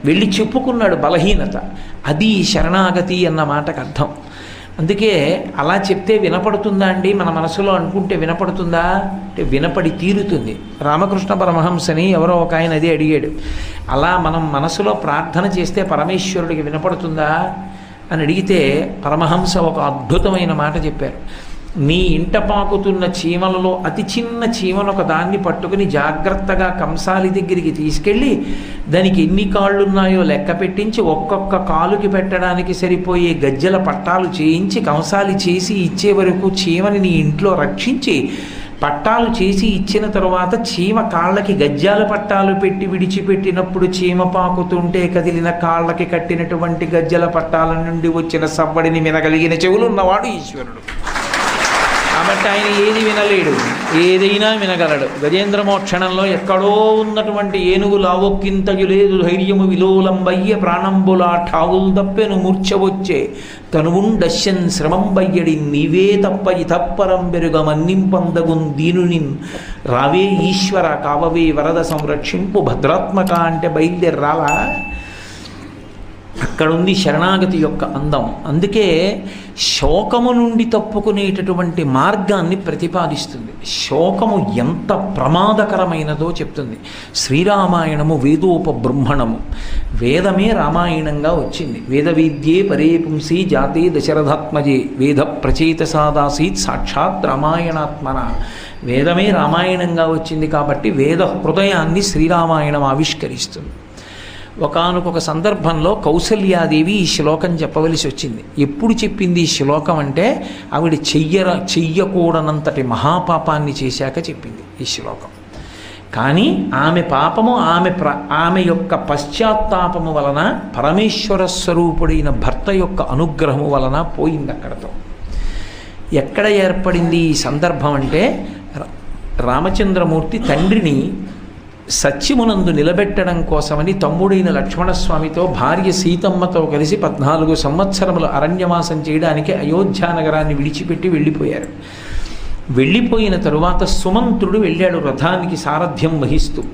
వెళ్ళి చెప్పుకున్నాడు బలహీనత. అది శరణాగతి అన్న మాటకు అర్థం. అందుకే అలా చెప్తే వినపడుతుందా అండి, మన మనసులో అనుకుంటే వినపడుతుందా అంటే వినపడి తీరుతుంది. రామకృష్ణ పరమహంసని ఎవరో ఒక ఆయన అదే అడిగాడు, అలా మనం మనసులో ప్రార్థన చేస్తే పరమేశ్వరుడికి వినపడుతుందా అని అడిగితే పరమహంస ఒక అద్భుతమైన మాట చెప్పారు. నీ ఇంట పాకుతున్న చీమలలో అతి చిన్న చీమను ఒక దాన్ని పట్టుకుని జాగ్రత్తగా కంసాలి దగ్గరికి తీసుకెళ్ళి దానికి ఎన్ని కాళ్ళున్నాయో లెక్క పెట్టించి ఒక్కొక్క కాలుకి పెట్టడానికి సరిపోయే గజ్జల పట్టాలు చేయించి కంసాలి చేసి ఇచ్చే వరకు చీమని నీ ఇంట్లో రక్షించి పట్టాలు చేసి ఇచ్చిన తరువాత చీమ కాళ్ళకి గజ్జాల పట్టాలు పెట్టి విడిచిపెట్టినప్పుడు చీమ పాకుతుంటే కదిలిన కాళ్ళకి కట్టినటువంటి గజ్జల పట్టాల నుండి వచ్చిన సవ్వడిని వినగలిగిన చెవులున్నవాడు ఈశ్వరుడు. కాబట్టి ఆయన ఏది వినలేడు, ఏదైనా వినగలడు. గజేంద్ర మోక్షణంలో ఎక్కడో ఉన్నటువంటి ఏనుగు లావొక్కింతయు లేదు ధైర్యము విలోలంబయ్య ప్రాణంబులా ఠావులు దప్పెను మూర్ఛవొచ్చే తనువుండశ్యన్ శ్రమంబయ్యడి నీవే తప్ప ఇతప్పరం బెరుగ మన్నింపందగున్ దీనునిన్ రావే ఈశ్వర కావవే వరద సంరక్షింపు భద్రాత్మక అంటే బయలుదేరాలా. అక్కడుంది శరణాగతి యొక్క అందం. అందుకే శోకము నుండి తప్పుకునేటటువంటి మార్గాన్ని ప్రతిపాదిస్తుంది. శోకము ఎంత ప్రమాదకరమైనదో చెప్తుంది. శ్రీరామాయణము వేదోపబ్రహ్మణము, వేదమే రామాయణంగా వచ్చింది. వేద విద్యే పరే పుంసి జాతే దశరథాత్మజే వేద ప్రచేతసాదాసీత్ సాక్షాత్ రామాయణాత్మన. వేదమే రామాయణంగా వచ్చింది కాబట్టి వేద హృదయాన్ని శ్రీరామాయణం ఆవిష్కరిస్తుంది. ఒకానొక సందర్భంలో కౌసల్యాదేవి ఈ శ్లోకం చెప్పవలసి వచ్చింది. ఎప్పుడు చెప్పింది ఈ శ్లోకం అంటే ఆవిడ చెయ్యకూడనంతటి మహాపాపాన్ని చేశాక చెప్పింది ఈ శ్లోకం. కానీ ఆమె పాపము ఆమె యొక్క పశ్చాత్తాపము వలన పరమేశ్వర స్వరూపుడైన భర్త యొక్క అనుగ్రహము వలన పోయింది అక్కడతో. ఎక్కడ ఏర్పడింది ఈ సందర్భం అంటే రామచంద్రమూర్తి తండ్రిని సత్యమునందు నిలబెట్టడం కోసమని తమ్ముడైన లక్ష్మణస్వామితో భార్య సీతమ్మతో కలిసి 14 సంవత్సరములు అరణ్యవాసం చేయడానికి అయోధ్యానగరాన్ని విడిచిపెట్టి వెళ్ళిపోయారు. వెళ్ళిపోయిన తరువాత సుమంత్రుడు వెళ్ళాడు రథానికి సారథ్యం వహిస్తూ.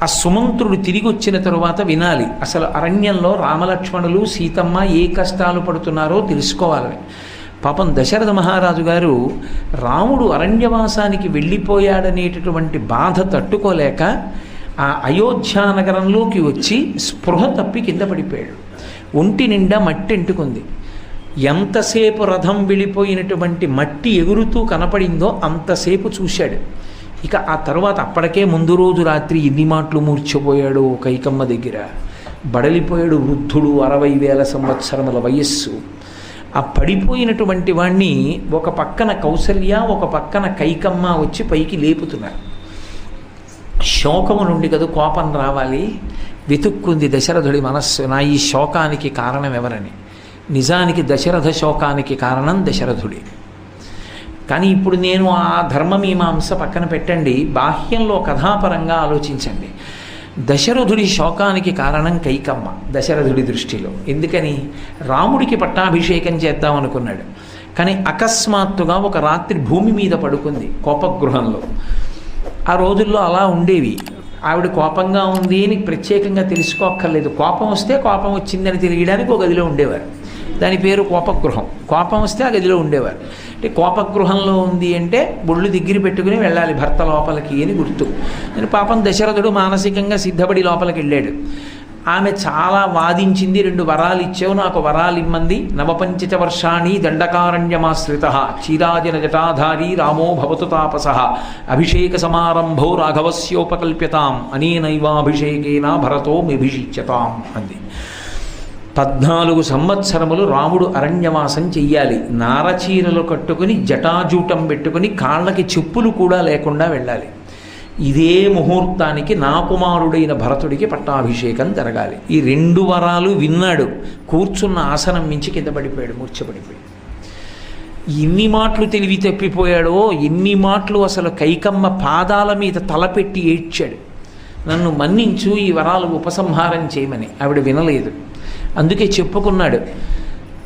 ఆ సుమంత్రుడు తిరిగి వచ్చిన తరువాత వినాలి అసలు అరణ్యంలో రామలక్ష్మణులు సీతమ్మ ఏ కష్టాలు పడుతున్నారో తెలుసుకోవాలని. పాపం దశరథ మహారాజు గారు రాముడు అరణ్యవాసానికి వెళ్ళిపోయాడనేటటువంటి బాధ తట్టుకోలేక ఆ అయోధ్యానగరంలోకి వచ్చి స్పృహ తప్పి కింద పడిపోయాడు. ఒంటి నిండా మట్టి ఎంటుకుంది. ఎంతసేపు రథం వెళ్ళిపోయినటువంటి మట్టి ఎగురుతూ కనపడిందో అంతసేపు చూశాడు. ఇక ఆ తర్వాత అప్పటికే ముందు రోజు రాత్రి ఎన్ని మాటలు మూర్చిపోయాడు కైకమ్మ దగ్గర. బడలిపోయాడు వృద్ధుడు, 60,000 సంవత్సరముల వయస్సు. ఆ పడిపోయినటువంటి వాణ్ణి ఒక పక్కన కౌసల్య ఒక పక్కన కైకమ్మ వచ్చి పైకి లేపుతున్నారు. శోకము నుండి కదా కోపం రావాలి. వెతుక్కుంది దశరథుడి మనస్సు, నా ఈ శోకానికి కారణం ఎవరని. నిజానికి దశరథ శోకానికి కారణం దశరథుడి. కానీ ఇప్పుడు నేను ఆ ధర్మమీమాంస పక్కన పెట్టండి, బాహ్యంలో కథాపరంగా ఆలోచించండి. దశరథుడి శోకానికి కారణం కైకమ్మ దశరథుడి దృష్టిలో. ఎందుకని? రాముడికి పట్టాభిషేకం చేద్దాం అనుకున్నాడు. కానీ అకస్మాత్తుగా ఒక రాత్రి భూమి మీద పడుకుంది కోపగృహంలో. ఆ రోజుల్లో అలా ఉండేవి. ఆవిడ కోపంగా ఉంది అని ప్రత్యేకంగా తెలుసుకోక్కర్లేదు. కోపం వస్తే కోపం వచ్చిందని తెలియడానికి ఒక గదిలో ఉండేవారు. దాని పేరు కోపగృహం. కోపం వస్తే ఆ గదిలో ఉండేవారు. అంటే కోపగృహంలో ఉంది అంటే బొళ్ళు దగ్గర పెట్టుకుని వెళ్ళాలి భర్త లోపలికి అని గుర్తు. నేను పాపం దశరథుడు మానసికంగా సిద్ధపడి లోపలికి వెళ్ళాడు. ఆమె చాలా వాదించింది. 2 వరాలు ఇచ్చావు, నాకు వరాలు ఇమ్మంది. 9 వర్షాణి దండకారణ్యమాశ్రిత చీరాజన జటాధారీ రామో భవతు తాపస అభిషేక సమారంభో రాఘవస్యోపకల్ప్యతాం అనేనైవాభిషేకేన భరతో మిభిషిచ్యతాం అంది. 14 సంవత్సరములు రాముడు అరణ్యవాసం చెయ్యాలి. నారచీరలు కట్టుకుని జటాజూటం పెట్టుకుని కాళ్ళకి చెప్పులు కూడా లేకుండా వెళ్ళాలి. ఇదే ముహూర్తానికి నా కుమారుడైన భరతుడికి పట్టాభిషేకం జరగాలి. ఈ 2 వరాలు విన్నాడు. కూర్చున్న ఆసనం మించి కింద పడిపోయాడు, మూర్ఛపడిపోయాడు. ఎన్ని మాటలు తెలివి తప్పిపోయాడో, ఎన్ని మాటలు అసలు కైకమ్మ పాదాల మీద తలపెట్టి ఏడ్చాడు, నన్ను మన్నించు, ఈ వరాలు ఉపసంహారం చేయమని. ఆవిడ వినలేదు. అందుకే చెప్పుకున్నాడు,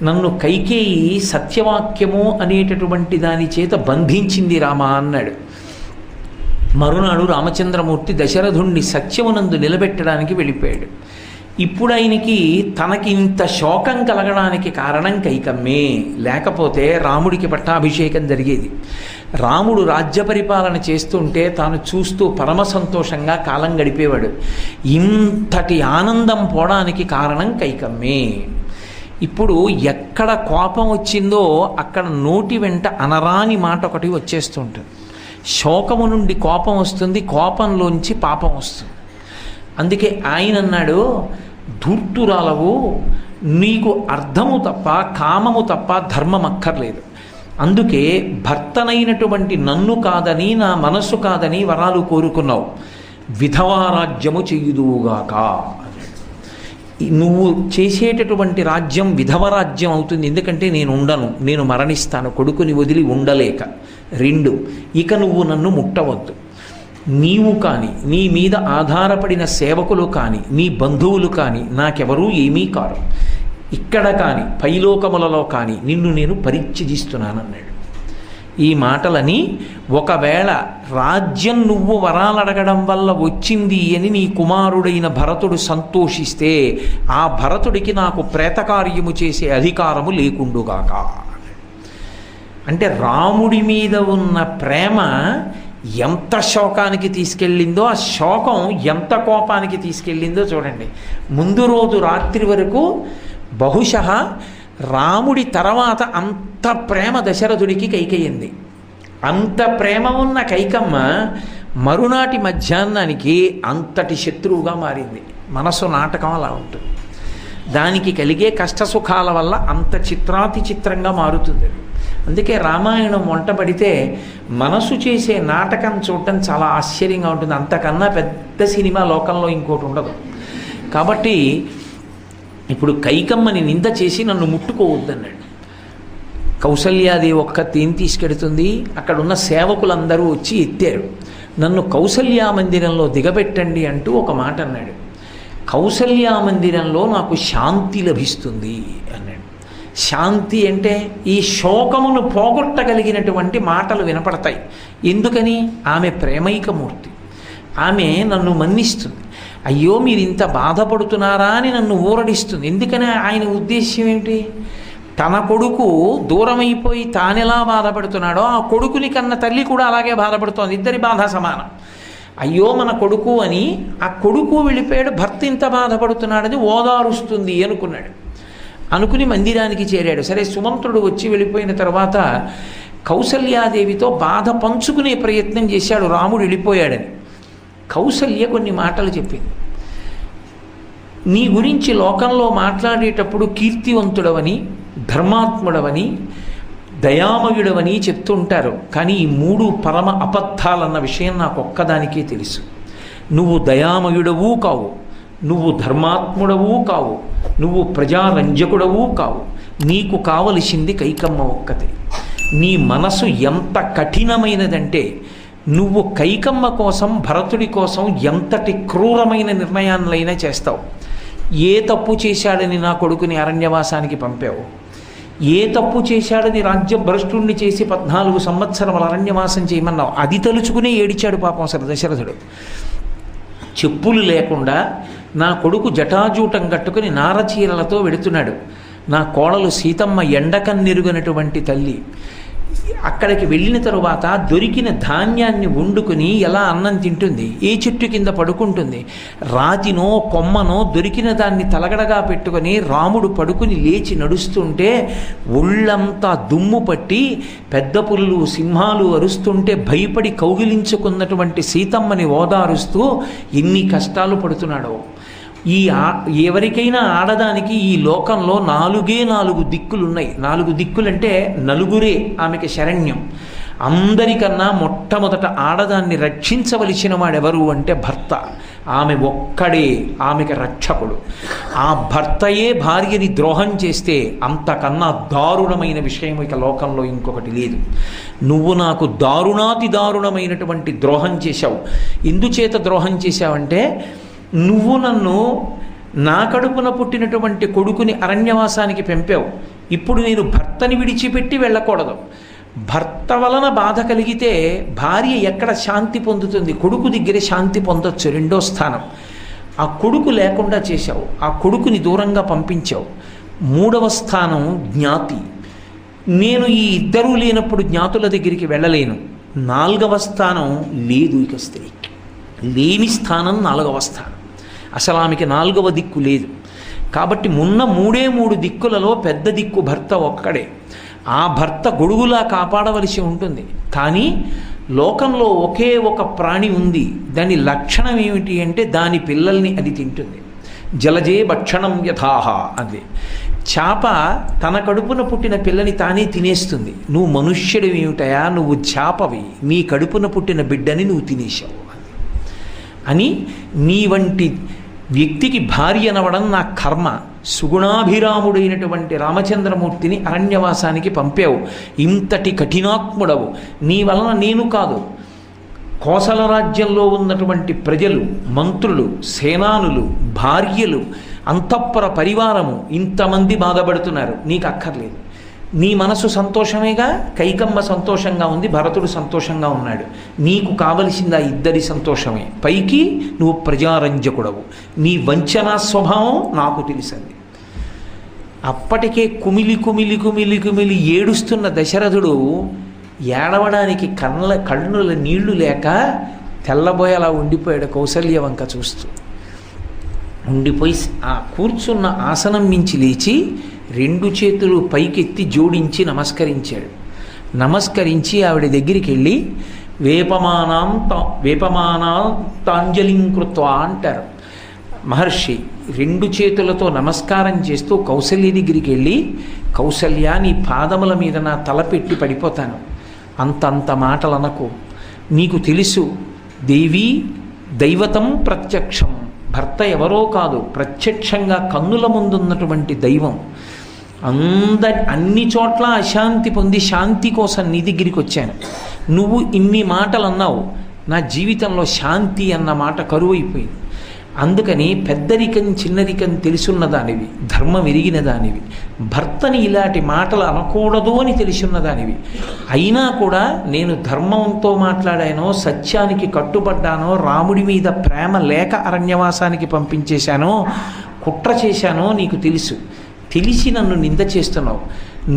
నన్ను కైకేయి సత్యవాక్యము అనేటటువంటి దాని చేత బంధించింది రామా అన్నాడు. మరునాడు రామచంద్రమూర్తి దశరథుణ్ణి సత్యమునందు నిలబెట్టడానికి వెళ్ళిపోయాడు. ఇప్పుడు ఆయనకి తనకి ఇంత శోకం కలగడానికి కారణం కైకమ్మే. లేకపోతే రాముడికి పట్టాభిషేకం జరిగేది. రాముడు రాజ్య పరిపాలన చేస్తుంటే తాను చూస్తూ పరమ సంతోషంగా కాలం గడిపేవాడు. ఇంతటి ఆనందం పోవడానికి కారణం కైకమ్మే. ఇప్పుడు ఎక్కడ కోపం వచ్చిందో అక్కడ నోటి వెంట అనరాని మాట ఒకటి వచ్చేస్తుంటుంది. శోకము నుండి కోపం వస్తుంది, కోపంలోంచి పాపం వస్తుంది. అందుకే ఆయన అన్నాడు, ధూర్తురాలవు, నీకు అర్థము తప్ప కామము తప్ప ధర్మం అక్కర్లేదు. అందుకే భర్తనైనటువంటి నన్ను కాదని నా మనస్సు కాదని వరాలు కోరుకున్నావు. విధవారాజ్యము చెయ్యుదువుగాక. నువ్వు చేసేటటువంటి రాజ్యం విధవరాజ్యం అవుతుంది. ఎందుకంటే నేను ఉండను, నేను మరణిస్తాను, కొడుకుని వదిలి ఉండలేక. 2, ఇక నువ్వు నన్ను ముట్టవద్దు. నీవు కానీ నీ మీద ఆధారపడిన సేవకులు కానీ నీ బంధువులు కానీ నాకెవరూ ఏమీ కారు. ఇక్కడ కానీ పైలోకములలో కానీ నిన్ను నేను పరిత్యజిస్తున్నానన్నాడు. ఈ మాటలని ఒకవేళ రాజ్యం నువ్వు వరాలడగడం వల్ల వచ్చింది అని నీ కుమారుడైన భరతుడు సంతోషిస్తే ఆ భరతుడికి నాకు ప్రేతకార్యము చేసే అధికారము లేకుండుగాక. అంటే రాముడి మీద ఉన్న ప్రేమ ఎంత శోకానికి తీసుకెళ్ళిందో, ఆ శోకం ఎంత కోపానికి తీసుకెళ్ళిందో చూడండి. ముందు రోజు రాత్రి వరకు బహుశः రాముడి తర్వాత అంత ప్రేమ దశరథుడికి కైకయ్యింది. అంత ప్రేమ ఉన్న కైకమ్మ మరునాటి మధ్యాహ్నానికి అంతటి శత్రువుగా మారింది. మనసు నాటకం అలా ఉంటుంది. దానికి కలిగే కష్టసుఖాల వల్ల అంత చిత్రాతి చిత్రంగా మారుతుంది. అందుకే రామాయణం వంట పడితే మనసు చేసే నాటకం చూడటం చాలా ఆశ్చర్యంగా ఉంటుంది. అంతకన్నా పెద్ద సినిమా లోకంలో ఇంకోటి ఉండదు. కాబట్టి ఇప్పుడు కైకమ్మని నింద చేసి నన్ను ముట్టుకోవద్దన్నాడు. కౌసల్యాదేవి ఒక్కతే ఏం తీసుకెడుతుంది? అక్కడ ఉన్న సేవకులందరూ వచ్చి ఎత్తారు. నన్ను కౌసల్యా మందిరంలో దిగబెట్టండి అంటూ ఒక మాట అన్నాడు. కౌసల్యా మందిరంలో నాకు శాంతి లభిస్తుంది అన్నాడు. శాంతి అంటే ఈ శోకమును పోగొట్టగలిగినటువంటి మాటలు వినపడతాయి. ఎందుకని? ఆమె ప్రేమైకమూర్తి. ఆమె నన్ను మన్నిస్తుంది. అయ్యో మీరు ఇంత బాధపడుతున్నారా అని నన్ను ఊరడిస్తుంది. ఎందుకని? ఆయన ఉద్దేశ్యం ఏంటి? తన కొడుకు దూరమైపోయి తానెలా బాధపడుతున్నాడో ఆ కొడుకుని కన్న తల్లి కూడా అలాగే బాధపడుతోంది. ఇద్దరి బాధ సమానం. అయ్యో మన కొడుకు అని ఆ కొడుకు వెళ్ళిపోయాడు, భర్త ఇంత బాధపడుతున్నాడని ఓదారుస్తుంది అనుకున్నాడు. అనుకుని మందిరానికి చేరాడు. సరే, సుమంత్రుడు వచ్చి వెళ్ళిపోయిన తర్వాత కౌసల్యాదేవితో బాధ పంచుకునే ప్రయత్నం చేశాడు. రాముడు వెళ్ళిపోయాడని కౌసల్య కొన్ని మాటలు చెప్పింది. నీ గురించి లోకంలో మాట్లాడేటప్పుడు కీర్తివంతుడవని, ధర్మాత్ముడవని, దయామయుడవని చెప్తుంటారు. కానీ ఈ 3 పరమ అబద్ధాలన్న విషయం నాకు ఒక్కదానికే తెలుసు. నువ్వు దయామయుడవు కావు, నువ్వు ధర్మాత్ముడవు కావు, నువ్వు ప్రజారంజకుడవు కావు. నీకు కావలసింది కైకమ్మ ఒక్కతే. నీ మనసు ఎంత కఠినమైనదంటే నువ్వు కైకమ్మ కోసం, భరతుడి కోసం ఎంతటి క్రూరమైన నిర్ణయాలైనా చేస్తావు. ఏ తప్పు చేశాడని నా కొడుకుని అరణ్యవాసానికి పంపావు? ఏ తప్పు చేశాడని రాజ్యభ్రష్టుణ్ణి చేసి 14 సంవత్సరముల అరణ్యవాసం చేయమన్నావు? అది తలుచుకునే ఏడిచాడు పాపం అసలు దశరథుడు. చెప్పులు లేకుండా నా కొడుకు జటాజూటం కట్టుకుని నారచీరలతో వెడుతున్నాడు. నా కోడలు సీతమ్మ ఎండకన్నెరుగనటువంటి తల్లి. అక్కడికి వెళ్ళిన తరువాత దొరికిన ధాన్యాన్ని వండుకుని ఎలా అన్నం తింటుంది? ఏ చెట్టు కింద పడుకుంటుంది? రాతినో కొమ్మనో దొరికిన దాన్ని తలగడగా పెట్టుకొని రాముడు పడుకుని లేచి నడుస్తుంటే ఒళ్ళంతా దుమ్ము పట్టి పెద్ద పులులు సింహాలు అరుస్తుంటే భయపడి కౌగిలించుకున్నటువంటి సీతమ్మని ఓదారుస్తూ ఎన్ని కష్టాలు పడుతున్నాడో. ఎవరికైనా ఆడదానికి ఈ లోకంలో 4 దిక్కులున్నాయి. 4 దిక్కులంటే నలుగురే ఆమెకి శరణ్యం. అందరికన్నా మొట్టమొదట ఆడదాన్ని రక్షించవలసిన వాడెవరు అంటే భర్త. ఆమె ఒక్కడే ఆమెకి రక్షకుడు. ఆ భర్తయే భార్యని ద్రోహం చేస్తే అంతకన్నా దారుణమైన విషయం ఇక లోకంలో ఇంకొకటి లేదు. నువ్వు నాకు దారుణాతి దారుణమైనటువంటి ద్రోహం చేశావు. ఎందుచేత ద్రోహం చేశావంటే నువ్వు నన్ను నా కడుపున పుట్టినటువంటి కొడుకుని అరణ్యవాసానికి పంపావు. ఇప్పుడు నేను భర్తని విడిచిపెట్టి వెళ్ళకూడదు. భర్త వలన బాధ కలిగితే భార్య ఎక్కడ శాంతి పొందుతుంది? కొడుకు దగ్గర శాంతి పొందొచ్చు, 2వ స్థానం. ఆ కొడుకు లేకుండా చేశావు, ఆ కొడుకుని దూరంగా పంపించావు. 3వ స్థానం జ్ఞాతి. నేను ఈ ఇద్దరూ లేనప్పుడు జ్ఞాతుల దగ్గరికి వెళ్ళలేను. 4వ స్థానం లేదు, ఇక స్త్రీకి లేని స్థానం 4వ స్థానం. అసలు ఆమెకి 4వ దిక్కు లేదు. కాబట్టి ఉన్న 3 దిక్కులలో పెద్ద దిక్కు భర్త ఒక్కడే. ఆ భర్త గొడుగులా కాపాడవలసి ఉంటుంది. కానీ లోకంలో ఒకే ఒక ప్రాణి ఉంది, దాని లక్షణం ఏమిటి అంటే దాని పిల్లల్ని అది తింటుంది. జలజే భక్షణం యథాహ అది. చేప తన కడుపున పుట్టిన పిల్లని తానే తినేస్తుంది. నువ్వు మనుష్యుడు ఏమిటయా, నువ్వు చేపవి, నీ కడుపున పుట్టిన బిడ్డని నువ్వు తినేశావు అని నీ వంటి వ్యక్తికి భార్య అనవడం నా కర్మ. సుగుణాభిరాముడైనటువంటి రామచంద్రమూర్తిని అరణ్యవాసానికి పంపావు. ఇంతటి కఠినాత్ముడవు. నీ వలన నేను కాదు, కోసల రాజ్యంలో ఉన్నటువంటి ప్రజలు, మంత్రులు, సేనానులు, భార్యలు, అంతఃపుర పరివారము ఇంతమంది బాధపడుతున్నారు. నీకు అక్కర్లేదు. నీ మనసు సంతోషమేగా. కైకమ్మ సంతోషంగా ఉంది, భరతుడు సంతోషంగా ఉన్నాడు. నీకు కావలసింది ఆ ఇద్దరి సంతోషమే. పైకి నువ్వు ప్రజారంజకుడవు. నీ వంచనా స్వభావం నాకు తెలిసింది. అప్పటికే కుమిలి ఏడుస్తున్న దశరథుడు ఏడవడానికి కన్నుల నీళ్లు లేక తెల్లబోయేలా ఉండిపోయాడు కౌసల్య వంక చూస్తూ. ఉండిపోయి ఆ కూర్చున్న ఆసనం మించి లేచి 2 చేతులు పైకెత్తి జోడించి నమస్కరించాడు. నమస్కరించి ఆవిడ దగ్గరికి వెళ్ళి వేపమానాంతాంజలిం కృత్వా అంటారు మహర్షి. 2 చేతులతో నమస్కారం చేస్తూ కౌసల్య దగ్గరికి వెళ్ళి, కౌసల్య నీ పాదముల మీద నా తల పెట్టి పడిపోతాను, అంత మాటలు అనకు. నీకు తెలుసు దేవి దైవతం ప్రత్యక్షం, భర్త ఎవరో కాదు, ప్రత్యక్షంగా కన్నుల ముందున్నటువంటి దైవం. అన్ని చోట్ల అశాంతి పొంది శాంతి కోసం నీ దగ్గరికి వచ్చాను. నువ్వు ఇన్ని మాటలు అన్నావు, నా జీవితంలో శాంతి అన్న మాట కరువైపోయింది. అందుకని పెద్దరికం చిన్నరికం తెలుసున్న దానివి, ధర్మం ఎరిగిన దానివి, భర్తని ఇలాంటి మాటలు అనకూడదు అని తెలుసున్న దానివి, అయినా కూడా నేను ధర్మంతో మాట్లాడానో, సత్యానికి కట్టుబడ్డానో, రాముడి మీద ప్రేమ లేక అరణ్యవాసానికి పంపించేశానో, కుట్ర చేశానో నీకు తెలుసు. తెలిసి నన్ను నింద చేస్తున్నావు.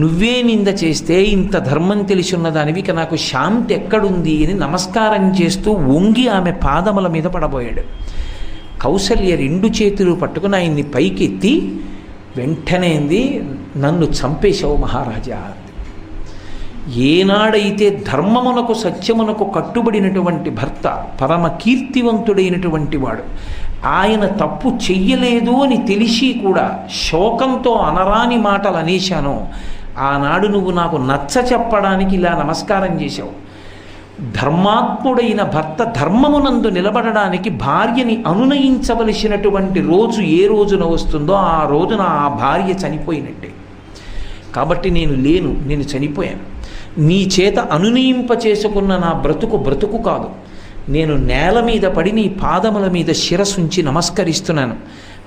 నువ్వే నింద చేస్తే ఇంత ధర్మం తెలిసి ఉన్నదానివి, ఇక నాకు శాంతి ఎక్కడుంది అని నమస్కారం చేస్తూ వంగి ఆమె పాదముల మీద పడబోయాడు. కౌసల్య 2 చేతులు పట్టుకుని ఆయన్ని పైకెత్తి వెంటనే నన్ను చంపేశావు మహారాజా. ఏనాడైతే ధర్మమునకు సత్యమునకు కట్టుబడినటువంటి భర్త, పరమ కీర్తివంతుడైనటువంటి వాడు, ఆయన తప్పు చెయ్యలేదు అని తెలిసి కూడా శోకంతో అనరాని మాటలు అనేశాను, ఆనాడు నువ్వు నాకు నచ్చ చెప్పడానికి ఇలా నమస్కారం చేశావు. ధర్మాత్ముడైన భర్త ధర్మమునందు నిలబడడానికి భార్యని అనునయించవలసినటువంటి రోజు ఏ రోజున వస్తుందో ఆ రోజున ఆ భార్య చనిపోయినట్టే. కాబట్టి నేను చనిపోయాను. నీ చేత అనునయింప చేసుకున్న నా బ్రతుకు కాదు. నేను నేల మీద పడి నీ పాదముల మీద శిరసుంచి నమస్కరిస్తున్నాను.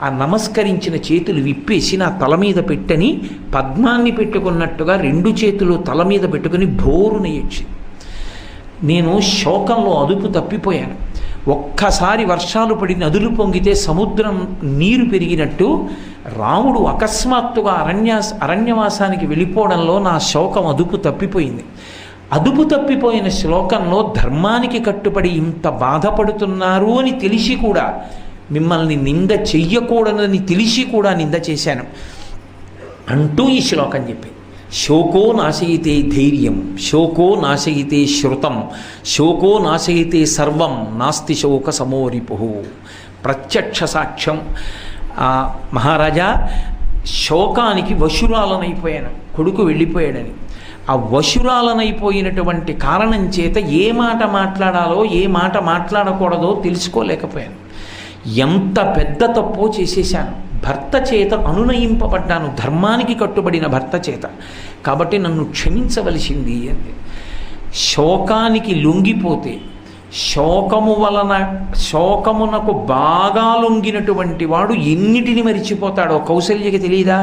ఆ నమస్కరించిన చేతులు విప్పేసి నా తల మీద పెట్టని పద్మాన్ని పెట్టుకున్నట్టుగా 2 చేతులు తల మీద పెట్టుకుని భోరున ఏడ్చి నేను శోకంలో అదుపు తప్పిపోయాను. ఒక్కసారి వర్షాలు పడి నదులు పొంగితే సముద్రం నీరు పెరిగినట్టు రాముడు అకస్మాత్తుగా అరణ్యవాసానికి వెళ్ళిపోవడంలో నా శోకం అదుపు తప్పిపోయింది. అదుపు తప్పిపోయిన శ్లోకంలో ధర్మానికి కట్టుబడి ఇంత బాధపడుతున్నారు అని తెలిసి కూడా, మిమ్మల్ని నింద చెయ్యకూడదని తెలిసి కూడా నింద చేశాను అంటూ ఈ శ్లోకం చెప్పి, శోకో నాశయితే ధైర్యం, శోకో నాశయితే శృతం, శోకో నాశయితే సర్వం, నాస్తి శోక సమోరిపు. ప్రత్యక్ష సాక్ష్యం. మహారాజా, శోకానికి వశురాలనైపోయాను, కొడుకు వెళ్ళిపోయాడని. ఆ వశురాలనైపోయినటువంటి కారణం చేత ఏ మాట మాట్లాడాలో ఏ మాట మాట్లాడకూడదో తెలుసుకోలేకపోయాను. ఎంత పెద్ద తప్పో చేసేశాను. భర్త చేత అనునయింపబడ్డాను, ధర్మానికి కట్టుబడిన భర్త చేత. కాబట్టి నన్ను క్షమించవలసింది అంది. శోకానికి లొంగిపోతే, శోకమునకు బాగా లొంగినటువంటి వాడు ఎన్నిటిని మరిచిపోతాడో కౌసల్యకి తెలియదా?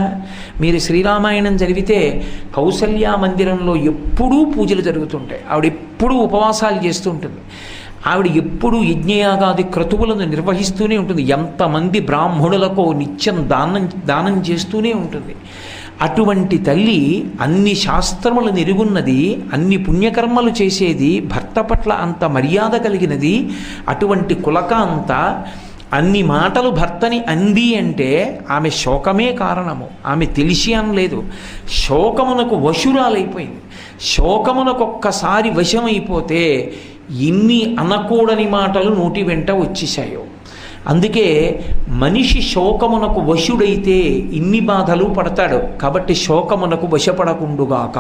మీరు శ్రీరామాయణం చదివితే కౌసల్యా మందిరంలో ఎప్పుడూ పూజలు జరుగుతుంటాయి. ఆవిడ ఎప్పుడూ ఉపవాసాలు చేస్తూ ఉంటుంది. ఆవిడ ఎప్పుడూ యజ్ఞయాగాది క్రతువులను నిర్వహిస్తూనే ఉంటుంది. ఎంతమంది బ్రాహ్మణులకు నిత్యం దానం చేస్తూనే ఉంటుంది. అటువంటి తల్లి అన్ని శాస్త్రములు నెరుగున్నది, అన్ని పుణ్యకర్మలు చేసేది, భర్త పట్ల అంత మర్యాద కలిగినది. అటువంటి కులకాంత అన్ని మాటలు భర్తని అంది అంటే ఆమె శోకమే కారణము. ఆమె తెలిసి అనలేదు, శోకమునకు వశురాలైపోయింది. శోకమునకు ఒక్కసారి వశమైపోతే ఇన్ని అనకూడని మాటలు నోటి వెంట వచ్చేసాయో. అందుకే మనిషి శోకమునకు వశుడైతే ఇన్ని బాధలు పడతాడు. కాబట్టి శోకమునకు వశపడకుండుగాక.